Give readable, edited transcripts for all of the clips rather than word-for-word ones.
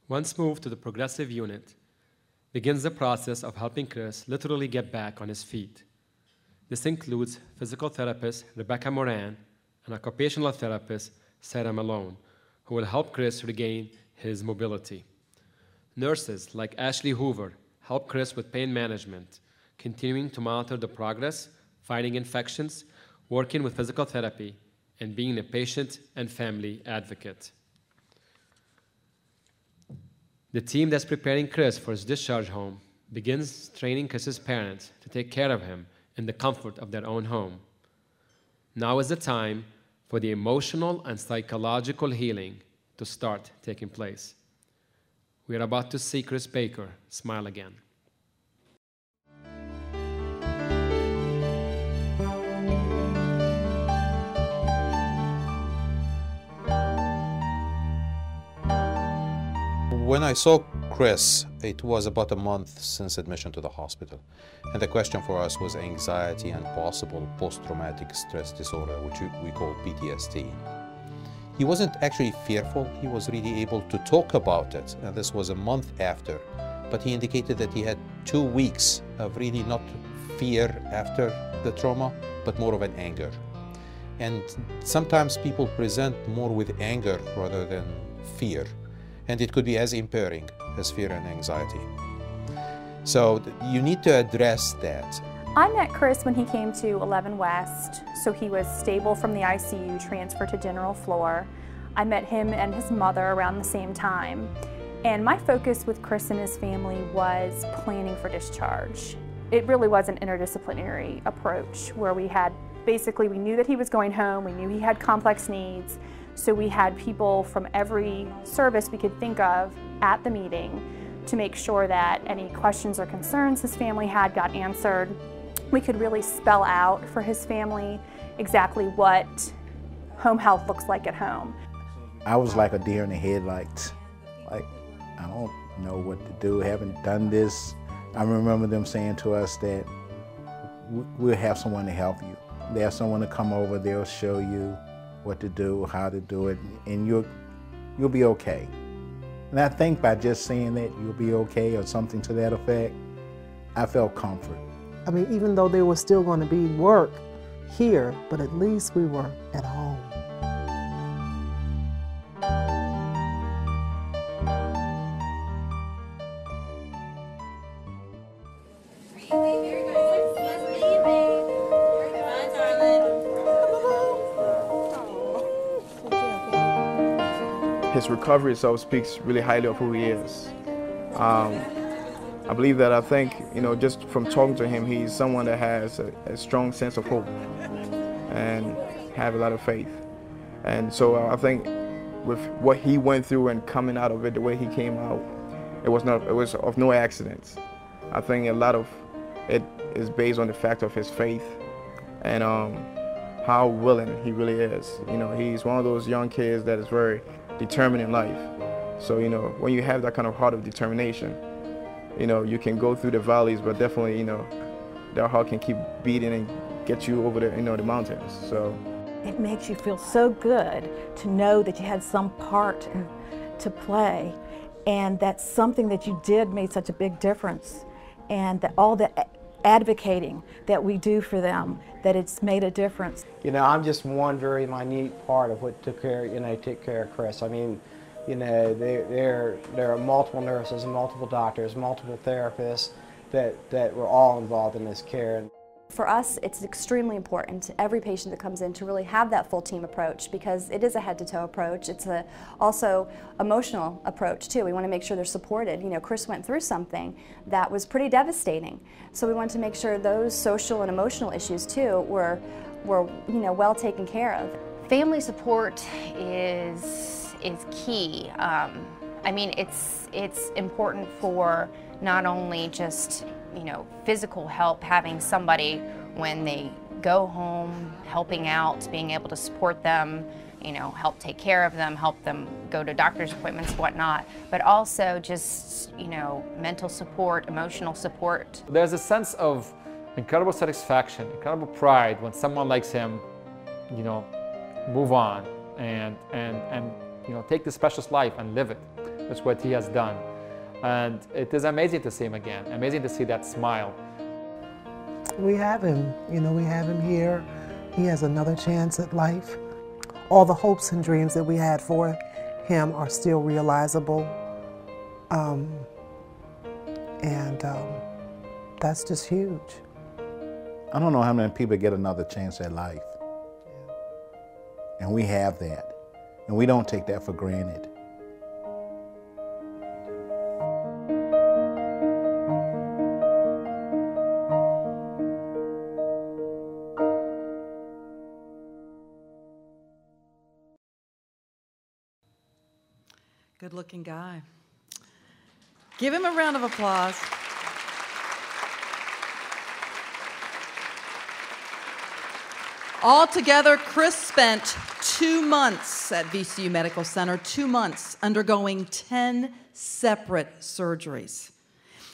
Once moved to the progressive unit, begins the process of helping Chris literally get back on his feet. This includes physical therapist Rebecca Moran and occupational therapist Sarah Malone, who will help Chris regain his mobility. Nurses like Ashley Hoover help Chris with pain management, continuing to monitor the progress, fighting infections, working with physical therapy, and being a patient and family advocate. The team that's preparing Chris for his discharge home begins training Chris's parents to take care of him in the comfort of their own home. Now is the time for the emotional and psychological healing to start taking place. We are about to see Chris Baker smile again. When I saw Chris, it was about a month since admission to the hospital. And the question for us was anxiety and possible post-traumatic stress disorder, which we call PTSD. He wasn't actually fearful. He was really able to talk about it. And this was a month after. But he indicated that he had 2 weeks of really not fear after the trauma, but more of an anger. And sometimes people present more with anger rather than fear. And it could be as impairing as fear and anxiety. So you need to address that. I met Chris when he came to 11 West, so he was stable from the ICU, transferred to general floor. I met him and his mother around the same time. And my focus with Chris and his family was planning for discharge. It really was an interdisciplinary approach where we knew that he was going home, we knew he had complex needs, so we had people from every service we could think of at the meeting to make sure that any questions or concerns his family had got answered. We could really spell out for his family exactly what home health looks like at home. I was like a deer in the headlights. Like, I don't know what to do, haven't done this. I remember them saying to us that we'll have someone to help you. They'll have someone to come over, they'll show you what to do, how to do it, and you'll be okay. And I think by just saying that you'll be okay or something to that effect, I felt comfort. I mean, even though there was still going to be work here, but at least we were at home. His recovery itself speaks really highly of who he is. I believe that just from talking to him, he's someone that has a strong sense of hope and have a lot of faith. And so I think with what he went through and coming out of it the way he came out, it was of no accidents. I think a lot of it is based on the fact of his faith and how willing he really is. He's one of those young kids that is very determined in life. So, when you have that kind of heart of determination, you can go through the valleys, but definitely, that heart can keep beating and get you over the mountains. So it makes you feel so good to know that you had some part to play, and that something that you did made such a big difference, and that all the advocating that we do for them, that it's made a difference. I'm just one very minute part of what took care of Chris. I mean, there are multiple nurses, multiple doctors, multiple therapists that were all involved in this care. For us, it's extremely important to every patient that comes in to really have that full team approach, because it is a head-to-toe approach. It's also emotional approach too. We want to make sure they're supported. Chris went through something that was pretty devastating, so we want to make sure those social and emotional issues too were well taken care of. Family support is key. I mean, it's important for not only just physical help, having somebody when they go home, helping out, being able to support them, help take care of them, help them go to doctor's appointments, whatnot, but also just, mental support, emotional support. There's a sense of incredible satisfaction, incredible pride when someone like him, move on and take this precious life and live it. That's what he has done. And it is amazing to see him again, amazing to see that smile. We have him, you know, we have him here. He has another chance at life. All the hopes and dreams that we had for him are still realizable. That's just huge. I don't know how many people get another chance at life. And we have that. And we don't take that for granted. Good-looking guy. Give him a round of applause. Altogether, Chris spent 2 months at VCU Medical Center, 2 months undergoing 10 separate surgeries.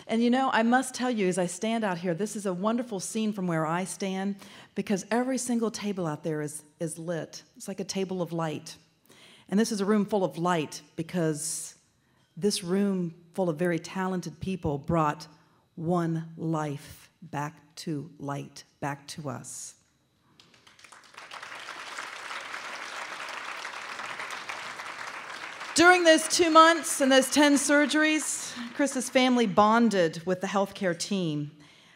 And you know, I must tell you, as I stand out here, this is a wonderful scene from where I stand, because every single table out there is lit. It's like a table of light. And this is a room full of light because this room full of very talented people brought one life back to light, back to us. During those 2 months and those 10 surgeries, Chris's family bonded with the healthcare team,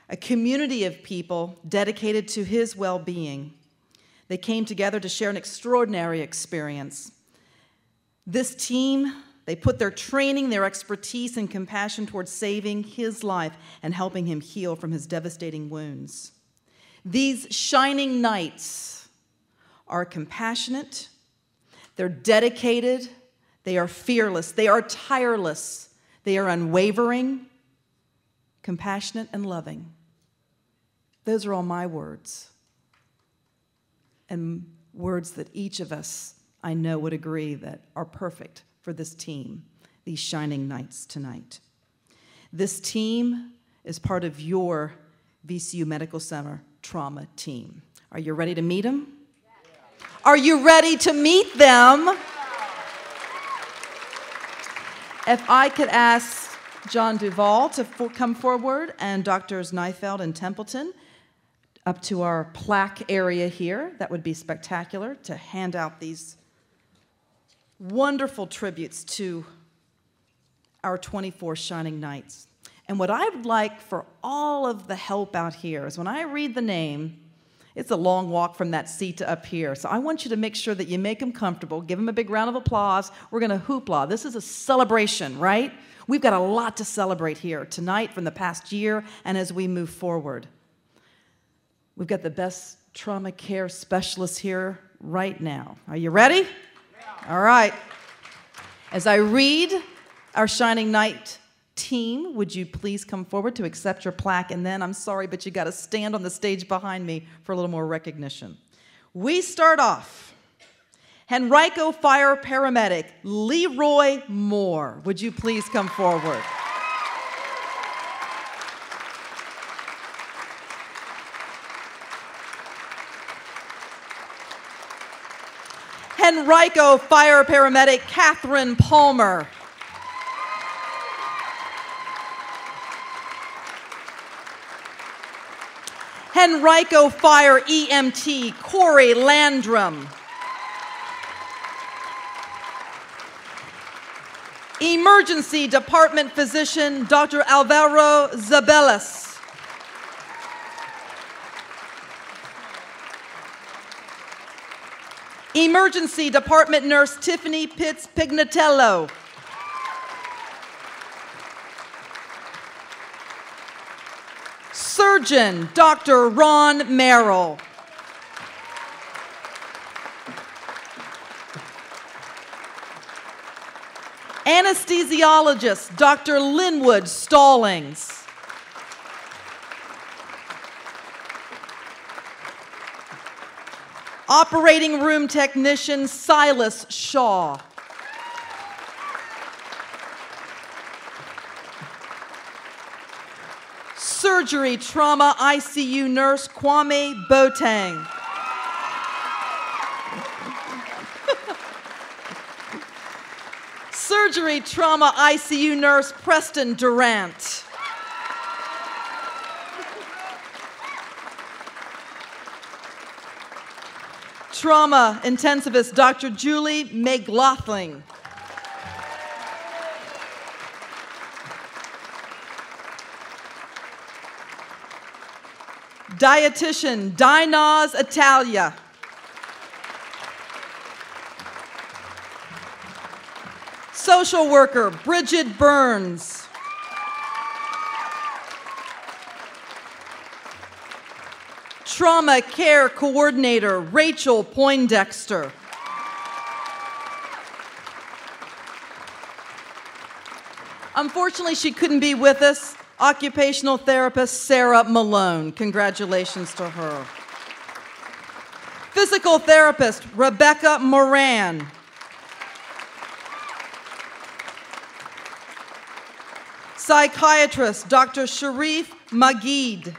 a community of people dedicated to his well-being. They came together to share an extraordinary experience. This team, they put their training, their expertise, and compassion towards saving his life and helping him heal from his devastating wounds. These shining knights are compassionate, they're dedicated, they are fearless, they are tireless, they are unwavering, compassionate, and loving. Those are all my words, and words that each of us, I know, would agree that are perfect for this team, these shining knights tonight. This team is part of your VCU Medical Center trauma team. Are you ready to meet them? Are you ready to meet them? If I could ask John Duvall to come forward, and Drs. Neifeld and Templeton up to our plaque area here, that would be spectacular, to hand out these wonderful tributes to our 24 shining knights. And what I would like for all of the help out here is when I read the name, it's a long walk from that seat to up here. So I want you to make sure that you make them comfortable. Give them a big round of applause. We're going to hoopla. This is a celebration, right? We've got a lot to celebrate here tonight from the past year and as we move forward. We've got the best trauma care specialists here right now. Are you ready? Yeah. All right. As I read our Shining Knight team, would you please come forward to accept your plaque? And then, I'm sorry, but you got to stand on the stage behind me for a little more recognition. We start off. Henrico Fire Paramedic Leroy Moore. Would you please come forward? Henrico Fire Paramedic Catherine Palmer. Henrico Fire EMT Corey Landrum. Emergency Department Physician Dr. Alvaro Zabelas. Emergency Department Nurse Tiffany Pitts Pignatello. Surgeon Dr. Ron Merrill. Anesthesiologist Dr. Linwood Stallings. Operating room technician Silas Shaw. Surgery trauma ICU nurse Kwame Boateng. Surgery Trauma ICU nurse Preston Durant. Trauma intensivist Dr. Julie McLaughlin. Dietitian Dinaz Italia. Social worker Bridget Burns. Trauma care coordinator Rachel Poindexter. Unfortunately, she couldn't be with us. Occupational therapist Sarah Malone. Congratulations to her. Physical therapist Rebecca Moran. Psychiatrist Dr. Sharif Magid.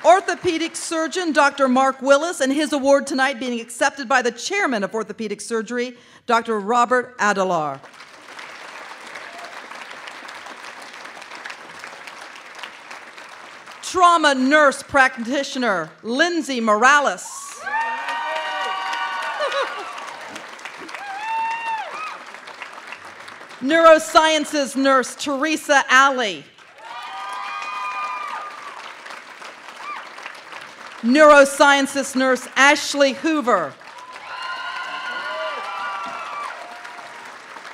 Orthopedic surgeon Dr. Mark Willis, and his award tonight being accepted by the chairman of orthopedic surgery, Dr. Robert Adelar. Trauma nurse practitioner Lindsay Morales. Neurosciences nurse Teresa Alley. Neurosciences nurse Ashley Hoover.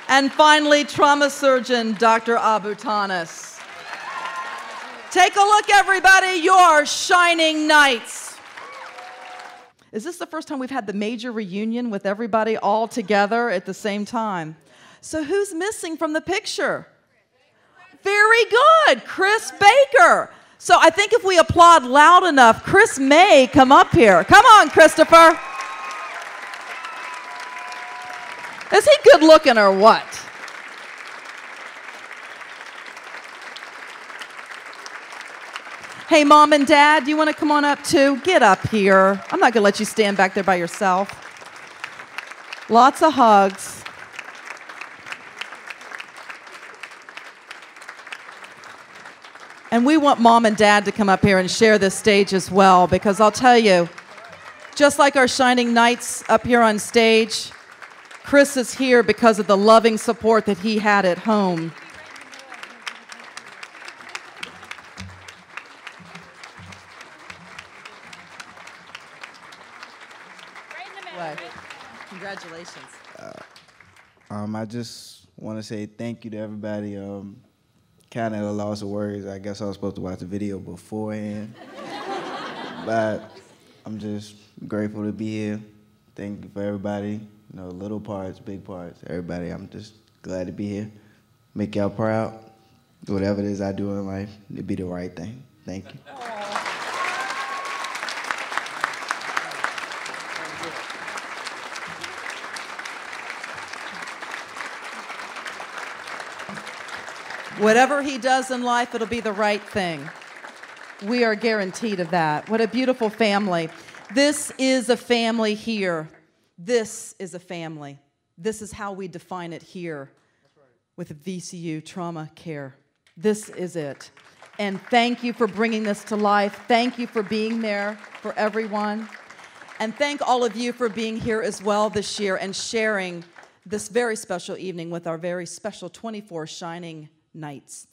And finally, trauma surgeon Dr. Abu Tanis. Take a look, everybody, your shining knights. Is this the first time we've had the major reunion with everybody all together at the same time? So who's missing from the picture? Very good, Chris Baker. So I think if we applaud loud enough, Chris may come up here. Come on, Christopher. Is he good looking or what? Hey, Mom and Dad, you want to come on up too? Get up here. I'm not going to let you stand back there by yourself. Lots of hugs. And we want Mom and Dad to come up here and share this stage as well, because I'll tell you, just like our shining knights up here on stage, Chris is here because of the loving support that he had at home. Congratulations. I just want to say thank you to everybody. Kind of a loss of words. I guess I was supposed to watch the video beforehand. But I'm just grateful to be here. Thank you for everybody. You know, little parts, big parts, everybody. I'm just glad to be here. Make y'all proud. Whatever it is I do in life, it'd be the right thing. Thank you. Whatever he does in life, it'll be the right thing. We are guaranteed of that. What a beautiful family. This is a family here. This is a family. This is how we define it here with VCU Trauma Care. This is it. And thank you for bringing this to life. Thank you for being there for everyone. And thank all of you for being here as well this year and sharing this very special evening with our very special 24 Shining Knights.